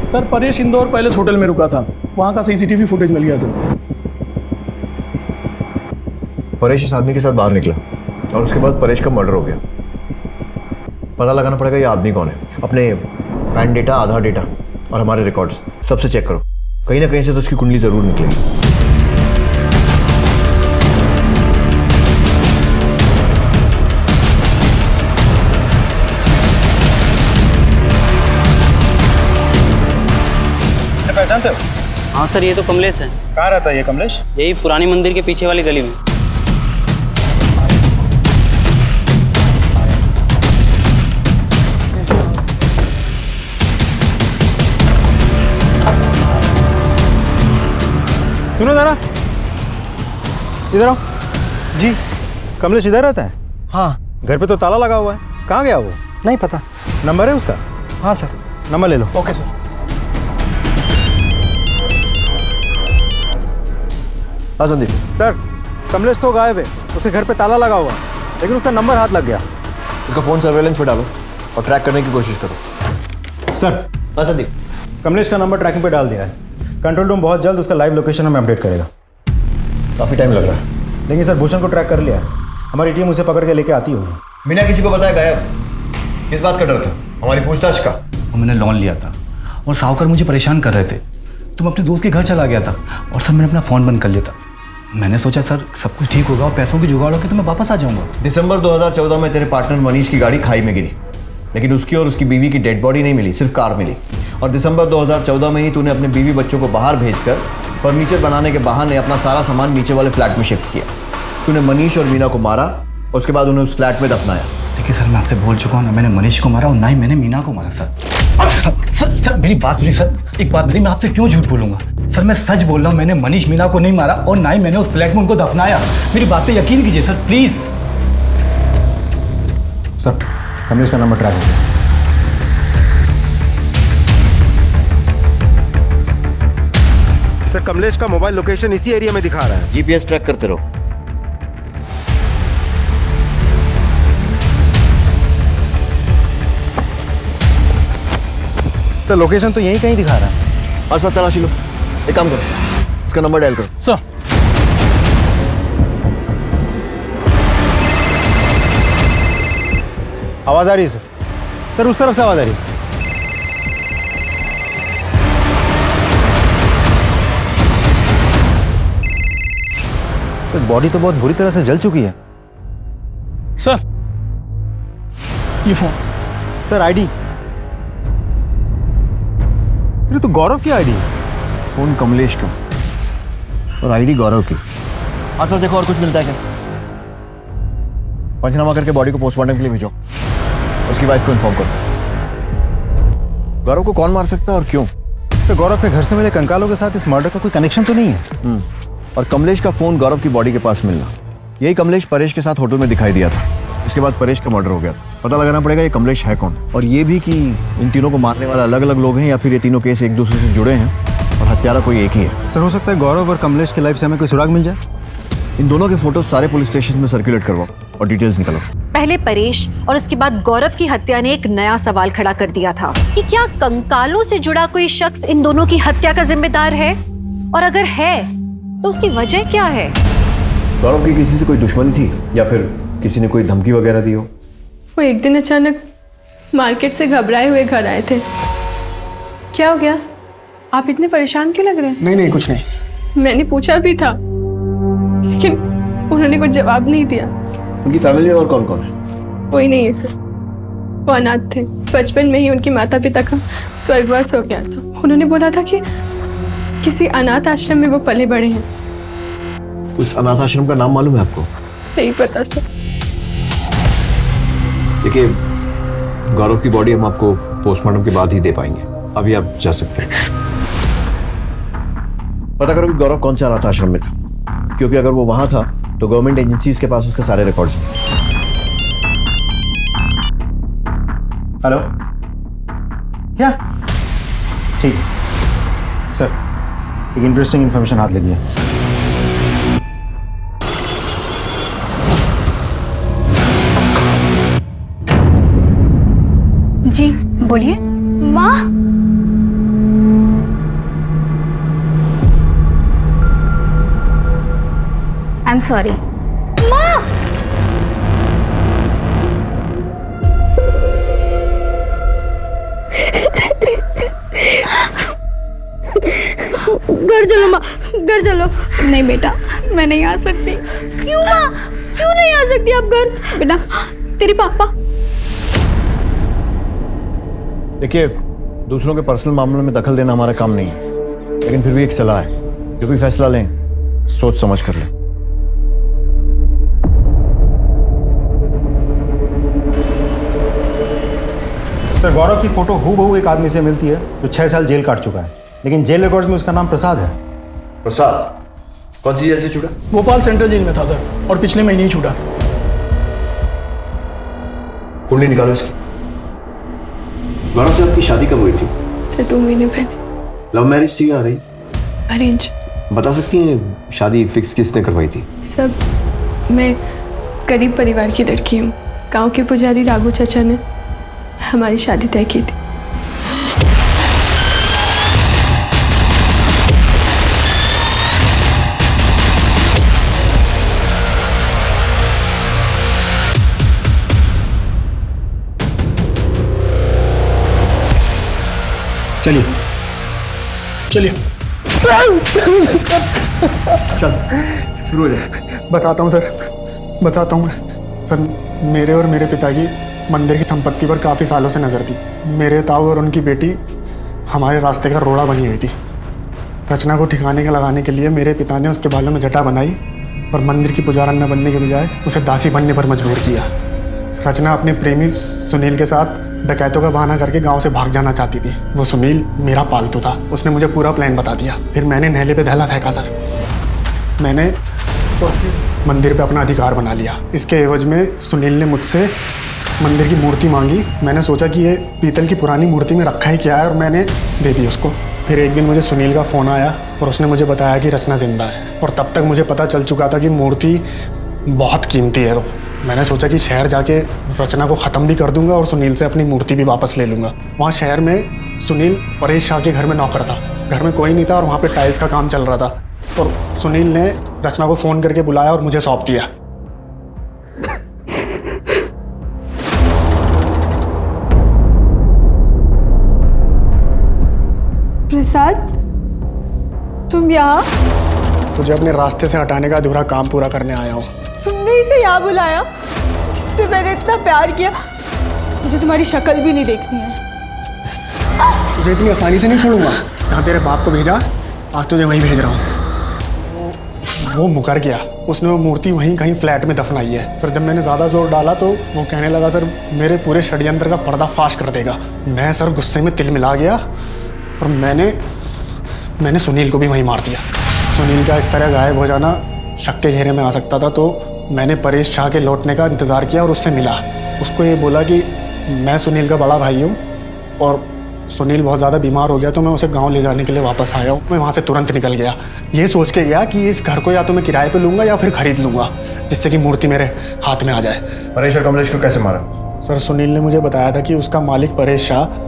Sir Paresh Indore palace hotel में रुका था, वहाँ का सीसीटीवी फुटेज मिल गया सर। परेश इस आदमी के साथ बाहर निकला और उसके बाद परेश का मर्डर हो गया। पता लगाना पड़ेगा ये आदमी कौन है। अपने पैन डेटा, आधार डेटा और हमारे रिकॉर्ड्स सबसे चेक करो, कहीं ना कहीं से तो उसकी कुंडली जरूर निकलेगी। पहचानते हो? हाँ सर, ये तो कमलेश है। कहाँ रहता है ये कमलेश? यही पुरानी मंदिर के पीछे वाली गली में। सुनो जरा, इधर आओ। जी, कमलेश इधर रहता है? हाँ। घर पे तो ताला लगा हुआ है, कहाँ गया वो? नहीं पता। नंबर है उसका? हाँ सर। नंबर ले लो। Okay sir. हाँ संदीप। सर कमलेश तो गायब है, उसके घर पे ताला लगा हुआ है, लेकिन उसका नंबर हाथ लग गया। उसका फ़ोन सर्वेलेंस पे डालो और ट्रैक करने की कोशिश करो। सर। हाँ संदीप। कमलेश का नंबर ट्रैकिंग पे डाल दिया है। कंट्रोल रूम बहुत जल्द उसका लाइव लोकेशन हमें अपडेट करेगा। काफ़ी टाइम लग रहा है। लेकिन सर भूषण को ट्रैक कर लिया है, हमारी टीम उसे पकड़ के लेके आती होगी। बिना किसी को बताया गायब? किस बात का डर था? हमारी पूछताछ का? मैंने लोन लिया था और साहूकार मुझे परेशान कर रहे थे, तो मैं अपने दोस्त के घर चला गया था और सर मैंने अपना फ़ोन बंद कर लिया था। मैंने सोचा सर सब कुछ ठीक होगा और पैसों की जुगाड़ होगी तो मैं वापस आ जाऊंगा। दिसंबर 2014 में तेरे पार्टनर मनीष की गाड़ी खाई में गिरी, लेकिन उसकी और उसकी बीवी की डेड बॉडी नहीं मिली, सिर्फ कार मिली। और दिसंबर 2014 में ही तूने अपने बीवी बच्चों को बाहर भेजकर फर्नीचर बनाने के बहाने अपना सारा सामान नीचे वाले फ्लैट में शिफ्ट किया। तूने मनीष और मीना को मारा और उसके बाद उन्हें उस फ्लैट में दफनाया। देखिए सर, मैं आपसे बोल चुका हूँ, ना मैंने मनीष को मारा और ना ही मैंने मीना को मारा सर। सर मेरी बात सुनिए सर, एक बात नहीं, मैं आपसे क्यों झूठ बोलूंगा सर, मैं सच बोल रहा हूँ। मैंने मनीष मीना को नहीं मारा और ना ही मैंने उस फ्लैट में उनको दफनाया। मेरी बात पे यकीन कीजिए सर प्लीज। सर कमलेश का नंबर ट्रैक हो गया। सर कमलेश का मोबाइल लोकेशन इसी एरिया में दिखा रहा है। जीपीएस ट्रैक करते रहो। सर लोकेशन तो यहीं कहीं दिखा रहा है। आसपास तलाशी लो। एक काम करो, इसका नंबर डायल करो। सर आवाज आ रही है सर। सर उस तरफ से आवाज आ रही है। बॉडी तो बहुत बुरी तरह से जल चुकी है। सर ये फोन। Sir ID. ये तो गौरव की आईडी है। फोन कमलेश का और आईडी गौरव की। आसपास देखो और कुछ मिलता है क्या? पंचनामा करके बॉडी को पोस्टमार्टम के लिए भेजो। उसकी वाइफ को इन्फॉर्म करो। गौरव को कौन मार सकता है और क्यों? सर गौरव के घर से मिले कंकालों के साथ इस मर्डर का कोई कनेक्शन तो नहीं है। और कमलेश का फोन गौरव की बॉडी के पास मिलना, यही कमलेश परेश के साथ होटल में दिखाई दिया था। इसके बाद परेश का मर्डर हो गया था। पता लगाना पड़ेगा ये कमलेश है कौन, और ये भी कि इन तीनों को मारने वाला अलग अलग लोग हैं या फिर ये तीनों केस एक दूसरे से जुड़े हैं और हत्यारा कोई एक ही है। सर हो सकता है गौरव और कमलेश की लाइफ से हमें कोई सुराग मिल जाए। इन दोनों के फोटो सारे पुलिस स्टेशन में सर्कुलेट करवाओ और डिटेल्स निकालो। पहले परेश और उसके बाद गौरव की हत्या ने एक नया सवाल खड़ा कर दिया था कि क्या कंकालों से जुड़ा कोई शख्स इन दोनों की हत्या का जिम्मेदार है, और अगर है तो उसकी वजह क्या है। गौरव की किसी से कोई दुश्मनी थी या फिर किसी ने कोई धमकी वगैरह दी हो? वो एक दिन अचानक मार्केट से घबराए हुए घर आए थे। क्या हो गया, आप इतने परेशान क्यों लग रहे हैं? नहीं कुछ नहीं। मैंने पूछा भी था लेकिन उन्होंने कुछ जवाब नहीं दिया। उनकी फैमिली में और कौन कौन है? कोई नहीं है सर, वो अनाथ थे। बचपन में ही उनके माता पिता का स्वर्गवास हो गया था। उन्होंने बोला था कि किसी अनाथ आश्रम में वो पले बड़े हैं। उस अनाथ आश्रम का नाम मालूम है आपको? नहीं पता सर। देखिए, गौरव की बॉडी हम आपको पोस्टमार्टम के बाद ही दे पाएंगे, अभी आप जा सकते हैं। पता करो कि गौरव कौन से अनाथ आश्रम में था, क्योंकि अगर वो वहां था तो गवर्नमेंट एजेंसीज के पास उसके सारे रिकॉर्ड्स हैं। हेलो, क्या? ठीक सर, एक इंटरेस्टिंग इंफॉर्मेशन हाथ लगी है। जी बोलिए। माँ, आई एम सॉरी। माँ, घर चलो माँ, घर चलो। नहीं बेटा, मैं नहीं आ सकती। क्यों माँ? क्यों नहीं आ सकती आप घर? बेटा, तेरे पापा। देखिए, दूसरों के पर्सनल मामलों में दखल देना हमारा काम नहीं है, लेकिन फिर भी एक सलाह है, जो भी फैसला लें सोच समझ कर लें। सर, गौरव की फोटो हूबहू एक आदमी से मिलती है जो 6 साल जेल काट चुका है, लेकिन जेल रिकॉर्ड्स में उसका नाम प्रसाद है। प्रसाद कौन सी जेल से छूटा? भोपाल सेंट्रल जेल में था सर, और पिछले महीने ही छूटा। कुंडली निकालो इसकी। गौरव से आपकी शादी कब हुई थी? से 2 महीने पहले। लव मैरिज थी या अरेंज? अरेंज। बता सकती हैं शादी फिक्स किसने करवाई थी? सब, मैं गरीब परिवार की लड़की हूँ। गांव के पुजारी राघु चाचा ने हमारी शादी तय की थी। चलिए चलिए चल शुरू हो जाए। बताता हूँ सर, बताता हूँ सर। मेरे और मेरे पिता की मंदिर की संपत्ति पर काफ़ी सालों से नज़र थी। मेरे ताऊ और उनकी बेटी हमारे रास्ते का रोड़ा बनी हुई थी। रचना को ठिकाने का लगाने के लिए मेरे पिता ने उसके बालों में जटा बनाई और मंदिर की पुजारन बनने के बजाय उसे दासी बनने पर मजबूर किया। रचना अपने प्रेमी सुनील के साथ डकैतों का बहाना करके गांव से भाग जाना चाहती थी। वो सुनील मेरा पालतू था, उसने मुझे पूरा प्लान बता दिया। फिर मैंने नहले पे धैला फेंका सर। मैंने तो मंदिर पे अपना अधिकार बना लिया। इसके एवज में सुनील ने मुझसे मंदिर की मूर्ति मांगी। मैंने सोचा कि ये पीतल की पुरानी मूर्ति में रखा ही क्या है, और मैंने दे दी उसको। फिर एक दिन मुझे सुनील का फ़ोन आया और उसने मुझे बताया कि रचना जिंदा है, और तब तक मुझे पता चल चुका था कि मूर्ति बहुत कीमती है। तो मैंने सोचा कि शहर जाके रचना को ख़त्म भी कर दूंगा और सुनील से अपनी मूर्ति भी वापस ले लूँगा। वहाँ शहर में सुनील परेश शाह के घर में नौकर था। घर में कोई नहीं था और वहाँ पे टाइल्स का काम चल रहा था। और सुनील ने रचना को फ़ोन करके बुलाया और मुझे सौंप दिया। प्रसाद, तुम यहाँ? तुझे अपने रास्ते से हटाने का अधूरा काम पूरा करने आया हूँ। तुमने इसे यहाँ बुलाया जिससे मैंने इतना प्यार किया? मुझे तुम्हारी शक्ल भी नहीं देखनी है। तुझे इतनी आसानी से नहीं छोड़ूंगा। जहाँ तेरे बाप को भेजा, आज तुझे वहीं भेज रहा हूँ। वो मुकर गया। उसने वो मूर्ति वहीं कहीं फ्लैट में दफनाई है। सर, जब मैंने ज़्यादा जोर डाला तो वो कहने लगा सर मेरे पूरे षड्यंत्र का पर्दाफाश कर देगा। मैं सर गुस्से में तिल मिला गया और मैंने सुनील को भी वहीं मार दिया। सुनील का इस तरह गायब हो जाना शक के घेरे में आ सकता था, तो मैंने परेश शाह के लौटने का इंतज़ार किया और उससे मिला। उसको ये बोला कि मैं सुनील का बड़ा भाई हूँ और सुनील बहुत ज़्यादा बीमार हो गया तो मैं उसे गांव ले जाने के लिए वापस आया हूँ। मैं वहाँ से तुरंत निकल गया, ये सोच के गया कि इस घर को या तो मैं किराए पे लूँगा या फिर खरीद लूँगा, जिससे कि मूर्ति मेरे हाथ में आ जाए। परेश और कमलेश को कैसे मारा? सर, सुनील ने मुझे बताया था कि उसका मालिक परेश शाह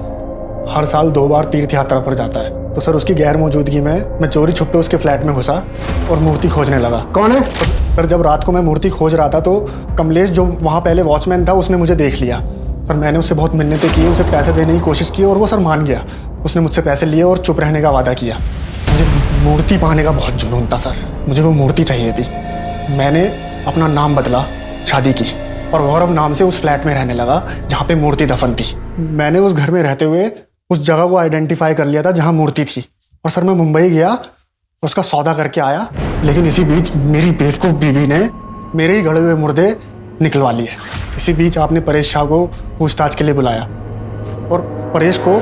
हर साल 2 बार तीर्थ यात्रा पर जाता है। तो सर, उसकी गैर मौजूदगी में मैं चोरी छुपे उसके फ्लैट में घुसा और मूर्ति खोजने लगा। कौन है? सर, जब रात को मैं मूर्ति खोज रहा था तो कमलेश, जो वहाँ पहले वॉचमैन था, उसने मुझे देख लिया। सर, मैंने उससे बहुत मिन्नतें की, उसे पैसे देने की कोशिश की और वो सर मान गया। उसने मुझसे पैसे लिए और चुप रहने का वादा किया। मुझे मूर्ति पाने का बहुत जुनून था सर, मुझे वो मूर्ति चाहिए थी। मैंने अपना नाम बदला, शादी की और गौरव नाम से उस फ्लैट में रहने लगा जहाँ पे मूर्ति दफन थी। मैंने उस घर में रहते हुए उस जगह को आइडेंटिफाई कर लिया था जहाँ मूर्ति थी। और सर, मैं मुंबई गया, उसका सौदा करके आया, लेकिन इसी बीच मेरी बेवकूफ़ बीवी ने मेरे ही गड़े हुए मुर्दे निकलवा लिए। इसी बीच आपने परेश शाह को पूछताछ के लिए बुलाया और परेश को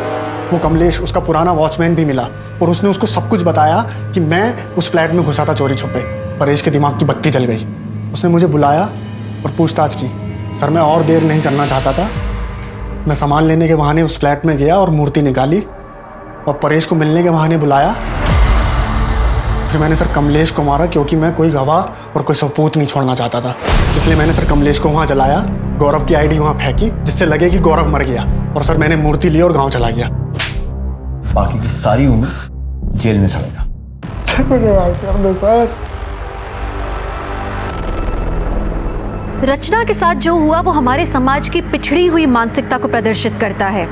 वो कमलेश, उसका पुराना वॉचमैन भी मिला और उसने उसको सब कुछ बताया कि मैं उस फ्लैट में घुसा था चोरी छुपे। परेश के दिमाग की बत्ती जल गई, उसने मुझे बुलाया और पूछताछ की। सर, मैं और देर नहीं करना चाहता था। मैं सामान लेने के बहाने उस फ्लैट में गया और मूर्ति निकाली और परेश को मिलने के बहाने बुलाया। फिर मैंने सर कमलेश को मारा, क्योंकि मैं कोई गवाह और कोई सबूत नहीं छोड़ना चाहता था। इसलिए मैंने सर कमलेश को वहाँ जलाया, गौरव की आईडी वहाँ फेंकी जिससे लगे कि गौरव मर गया, और सर मैंने मूर्ति ली और गाँव चला गया। बाकी की सारी उम्र जेल में सड़ेगा। मुझे माफ कर दो सर। रचना के साथ जो हुआ वो हमारे समाज की पिछड़ी हुई मानसिकता को प्रदर्शित करता है।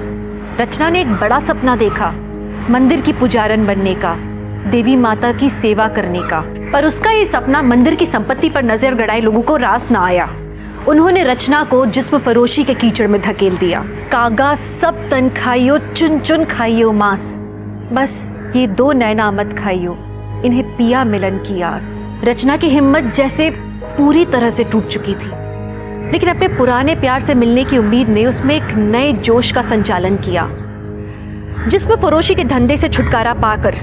रचना ने एक बड़ा सपना देखा, मंदिर की पुजारन बनने का, देवी माता की सेवा करने का, पर उसका ये सपना मंदिर की संपत्ति पर नजर गड़ाए लोगों को रास ना आया। उन्होंने रचना को जिस्म फरोशी के कीचड़ में धकेल दिया। कागा सब तन खाइयो, चुन चुन खाइयो मांस, बस ये 2 नैना मत खाइयो, इन्हें पिया मिलन की आस। रचना की हिम्मत जैसे पूरी तरह से टूट चुकी थी, लेकिन अपने पुराने प्यार से मिलने की उम्मीद ने उसमें एक नए जोश का संचालन किया। जिसमें फरोशी के धंधे से छुटकारा पाकर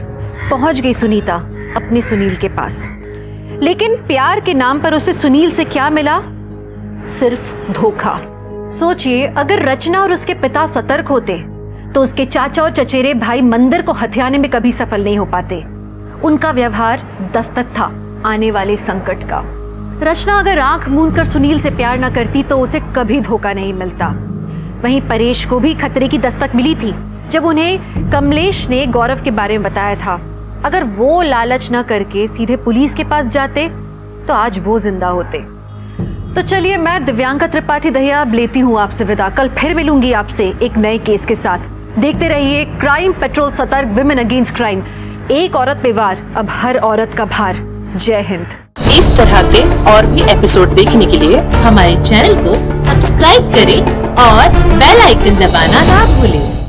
पहुंच गई सुनीता अपने सुनील के पास। लेकिन प्यार के नाम पर उसे सुनील से क्या मिला? सिर्फ धोखा। सोचिए, अगर रचना और उसके पिता सतर्क होते तो उसके चाचा और चचेरे भाई मंदिर को हथियाने में कभी सफल नहीं हो पाते। उनका व्यवहार दस्तक था आने वाले संकट का। रचना अगर आंख मूंद कर सुनील से प्यार न करती तो उसे कभी धोखा नहीं मिलता। वहीं परेश को भी खतरे की दस्तक मिली थी जब उन्हें कमलेश ने गौरव के बारे में बताया था। अगर वो लालच न करके सीधे पुलिस के पास जाते तो आज वो जिंदा होते। तो चलिए, मैं दिव्यांका त्रिपाठी दहिया अब लेती हूँ आपसे विदा। कल फिर मिलूंगी आपसे एक नए केस के साथ। देखते रहिए क्राइम पेट्रोल, सतर्क, विमेन अगेंस्ट क्राइम। एक औरत पे वार, अब हर औरत का भार। जय हिंद। इस तरह के और भी एपिसोड देखने के लिए हमारे चैनल को सब्सक्राइब करें और बेल आइकन दबाना ना भूलें।